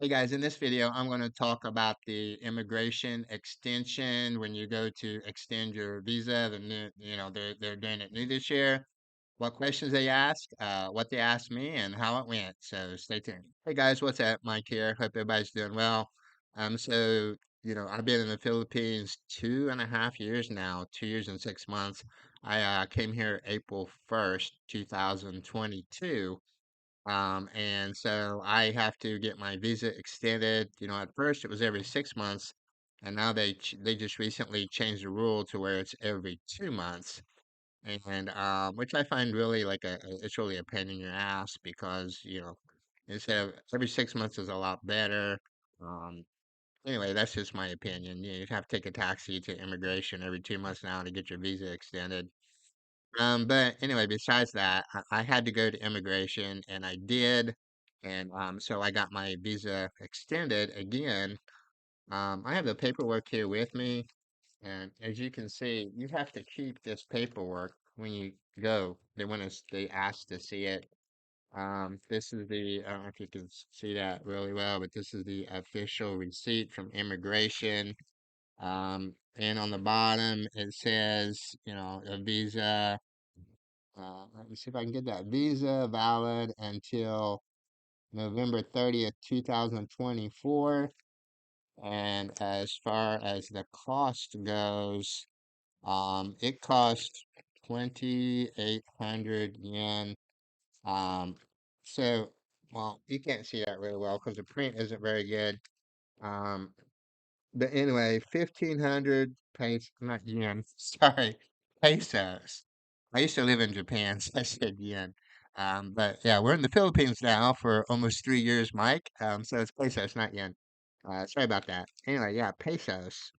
Hey guys, in this video, I'm going to talk about the immigration extension when you go to extend your visa. They're doing it new this year. What questions they ask, what they asked me, and how it went. So stay tuned. Hey guys, what's up? Mike here. Hope everybody's doing well. I've been in the Philippines 2.5 years now, 2 years and 6 months. I came here April 1st, 2022. And so I have to get my visa extended. At first it was every 6 months, and now they just recently changed the rule to where it's every 2 months, and which I find really it's really a pain in your ass because instead of every 6 months is a lot better. Um, anyway, that's just my opinion. You have to take a taxi to immigration every 2 months now to get your visa extended. But anyway, besides that, I had to go to immigration and I did. And so I got my visa extended again. I have the paperwork here with me. And as you can see, you have to keep this paperwork when you go. They ask to see it. This is I don't know if you can see that really well, but this is the official receipt from immigration. And on the bottom, it says, a visa. Let me see if I can get that visa valid until November 30th, 2024. And as far as the cost goes, it costs 2,800 yen. Um, so, well, you can't see that really well because the print isn't very good. Um, but anyway, 1,500 not yen, sorry, pesos. I used to live in Japan, so I said yen. But yeah, we're in the Philippines now for almost 3 years, Mike. So it's pesos, not yen. Sorry about that. Anyway, yeah, pesos.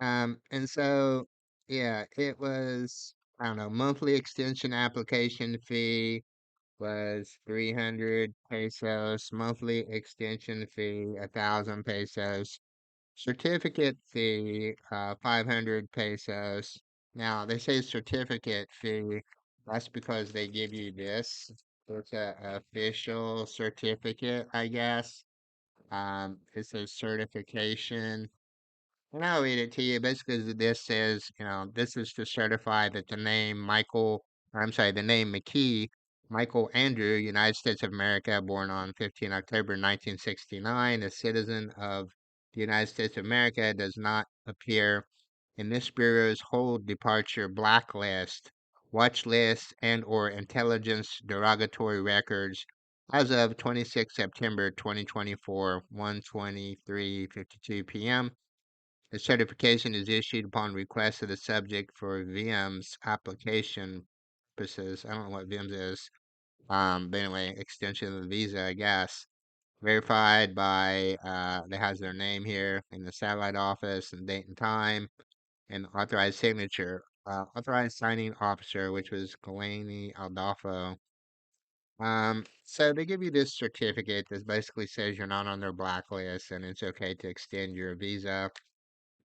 And so, yeah, it was, I don't know, monthly extension application fee was 300 pesos, monthly extension fee, 1,000 pesos. Certificate fee, 500 pesos. Now, they say certificate fee. That's because they give you this. It's a official certificate, I guess. It says certification. And I'll read it to you. Basically, this says, this is to certify that the name McKee, Michael Andrew, United States of America, born on 15 October 1969, a citizen of the United States of America, does not appear in this Bureau's whole departure blacklist, watch list, and/or intelligence derogatory records as of 26 September 2024, 1:23:52 p.m. The certification is issued upon request of the subject for VIM's application purposes. I don't know what VIM's is. But anyway, extension of the visa, I guess. Verified by, that has their name here in the satellite office and date and time and authorized signature. Authorized signing officer, which was Kalani Aldolfo. So they give you this certificate that basically says you're not on their blacklist and it's okay to extend your visa.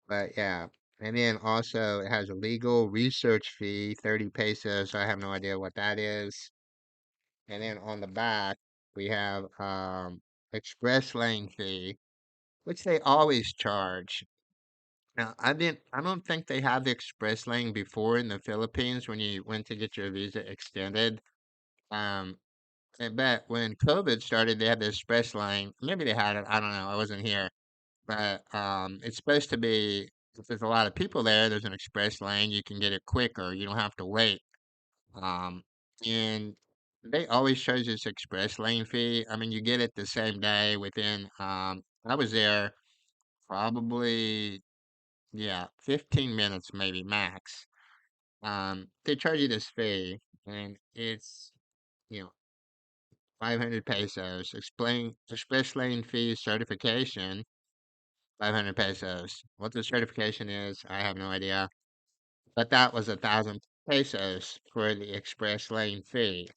But yeah, and then also it has a legal research fee, 30 pesos. I have no idea what that is. And then on the back, we have express lane fee, which they always charge. Now, I don't think they have the express lane before in the Philippines when you went to get your visa extended. Um, but when COVID started, they had the express lane. Maybe they had it. I don't know. I wasn't here. But it's supposed to be if there's a lot of people there, there's an express lane. You can get it quicker. You don't have to wait. Um, and they always charge this express lane fee. I mean, you get it the same day within. I was there probably 15 minutes maybe max. They charge you this fee, and it's you know 500 pesos. Explain express lane fee certification 500 pesos. What the certification is, I have no idea. But that was 1,000 pesos for the express lane fee.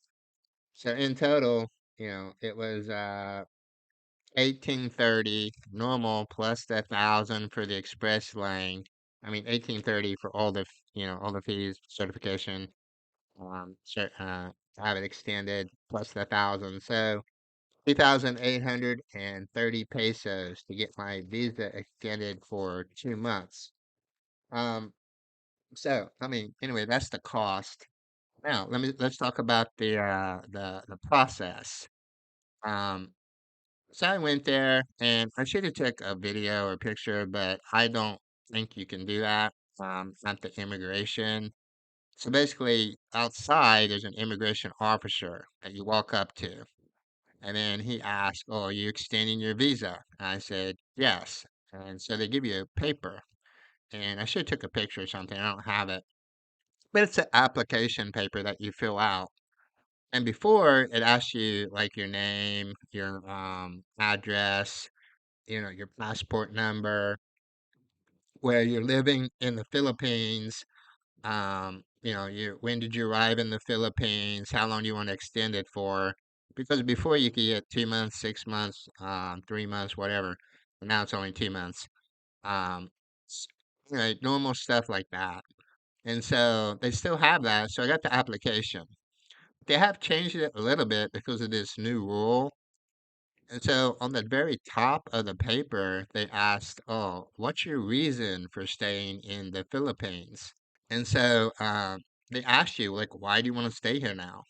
So in total, it was 1830 normal plus the 1,000 for the express lane. I mean 1830 for all the fees, certification, to have it extended plus the 1,000. So 2,830 pesos to get my visa extended for 2 months. Um, so I mean, anyway, that's the cost. Now let's talk about the process. Um, so I went there and I should have took a video or picture, but I don't think you can do that at the immigration. So basically, outside there's an immigration officer that you walk up to, and then he asked, "Oh, are you extending your visa?" I said, "Yes." And so they give you a paper, and I should have took a picture or something. I don't have it, but it's an application paper that you fill out. And before it asks you like your name, your address, your passport number, where you're living in the Philippines. When did you arrive in the Philippines? How long do you want to extend it for? Because before you could get 2 months, 6 months, 3 months, whatever. But now it's only 2 months. Um, s- Normal stuff like that. And so they still have that. So I got the application. They have changed it a little bit because of this new rule. And so on the very top of the paper, they asked, "Oh, what's your reason for staying in the Philippines?" And so they asked you, like, why do you want to stay here now?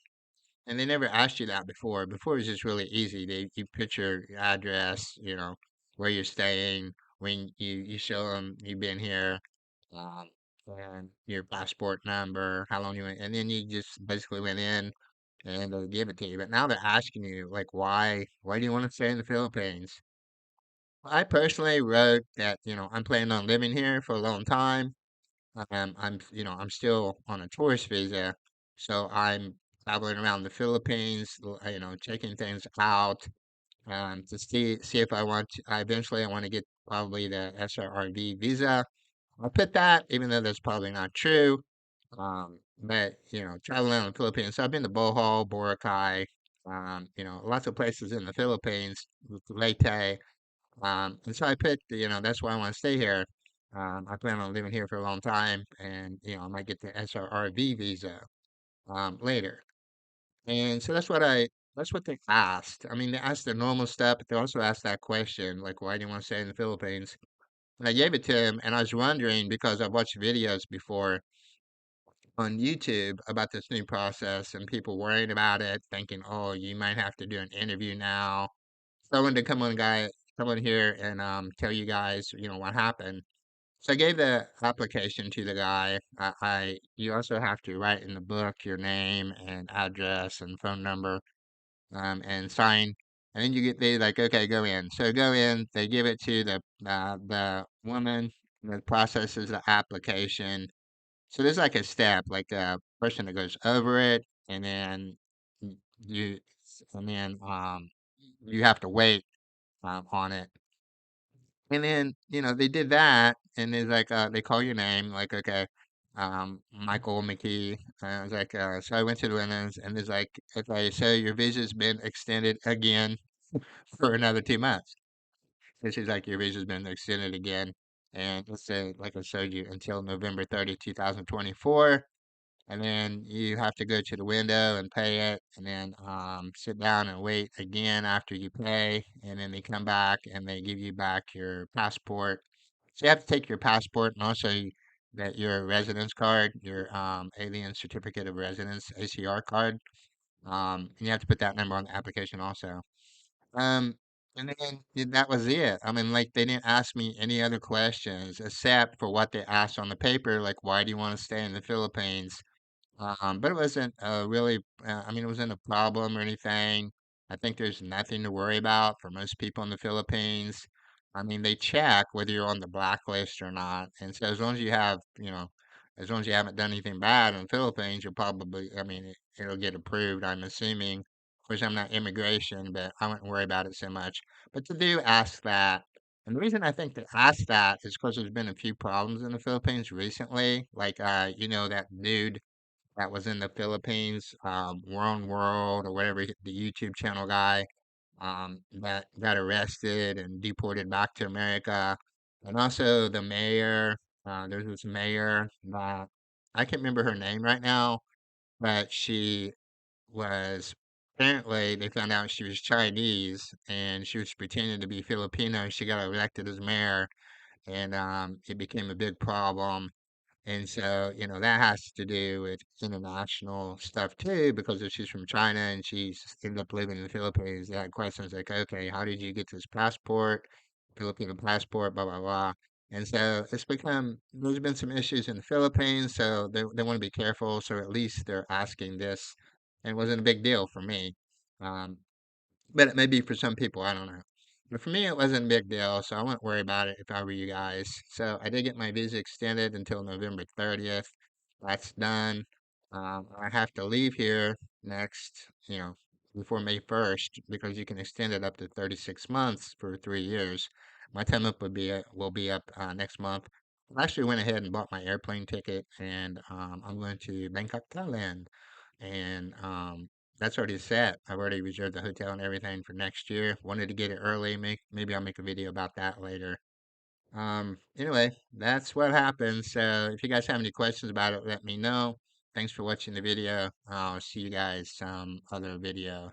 And they never asked you that before. Before it was just really easy. You put your address, where you're staying, when you show them you've been here, um, and your passport number, how long you went, and then you just basically went in and they'll give it to you. But now they're asking you, like, why do you want to stay in the Philippines? I personally wrote that, I'm planning on living here for a long time. I'm still on a tourist visa, so I'm traveling around the Philippines, checking things out, to see if I want to get probably the SRRV visa. I put that, even though that's probably not true. But traveling around the Philippines, so I've been to Bohol, Boracay, lots of places in the Philippines, Leyte. And so I picked, that's why I want to stay here. I plan on living here for a long time, and I might get the SRRV visa later. And so that's what they asked. I mean, they asked the normal stuff, but they also asked that question, like, why do you want to stay in the Philippines? And I gave it to him, and I was wondering because I've watched videos before on YouTube about this new process, and people worrying about it, thinking, oh, you might have to do an interview now. So I wanted to come on here and tell you guys, what happened. So I gave the application to the guy. You also have to write in the book your name and address and phone number, and sign. And then they like, okay, go in. So go in. They give it to the woman that processes the application. So there's like a step, like a person that goes over it, and then you, and then you have to wait on it. And then, they did that, and it's like, they call your name, like, okay, Michael McKee. I was like, so I went to the windows, and it's like, okay, so your visa's been extended again for another 2 months. This is like your visa's been extended again, and let's say, like I showed you, until November 30th, 2024. And then you have to go to the window and pay it, and then sit down and wait again after you pay, and then they come back and they give you back your passport. So you have to take your passport and also that your residence card, your alien certificate of residence ACR card, and you have to put that number on the application also. Um, and then that was it. I mean, like they didn't ask me any other questions except for what they asked on the paper, like why do you want to stay in the Philippines? But it wasn't really, I mean, it wasn't a problem or anything. I think there's nothing to worry about for most people in the Philippines. I mean, they check whether you're on the blacklist or not. And so as long as you have, as long as you haven't done anything bad in the Philippines, you'll probably, I mean, it'll get approved, I'm assuming. Of course, I'm not immigration, but I wouldn't worry about it so much. But to do ask that. And the reason I think to ask that is because there's been a few problems in the Philippines recently. Like, that dude that was in the Philippines, World World or whatever the YouTube channel guy, that got arrested and deported back to America, and also the mayor. There's this mayor that I can't remember her name right now, but she was. apparently they found out she was Chinese and she was pretending to be Filipino. She got elected as mayor, and it became a big problem. And so, that has to do with international stuff too, because if she's from China and she's ended up living in the Philippines, they had questions like, okay, how did you get this passport, Filipino passport, blah, blah, blah. And so there's been some issues in the Philippines, so they want to be careful. So at least they're asking this. And it wasn't a big deal for me. Um, but it may be for some people, I don't know. But for me, it wasn't a big deal, so I wouldn't worry about it if I were you guys. So I did get my visa extended until November 30th. That's done. I have to leave here next, before May 1st because you can extend it up to 36 months for 3 years. My time up will be up next month. I actually went ahead and bought my airplane ticket, and I'm going to Bangkok, Thailand, and that's already set. I've already reserved the hotel and everything for next year. Wanted to get it early. Maybe I'll make a video about that later. Anyway, that's what happened. So if you guys have any questions about it, let me know. Thanks for watching the video. I'll see you guys some other video.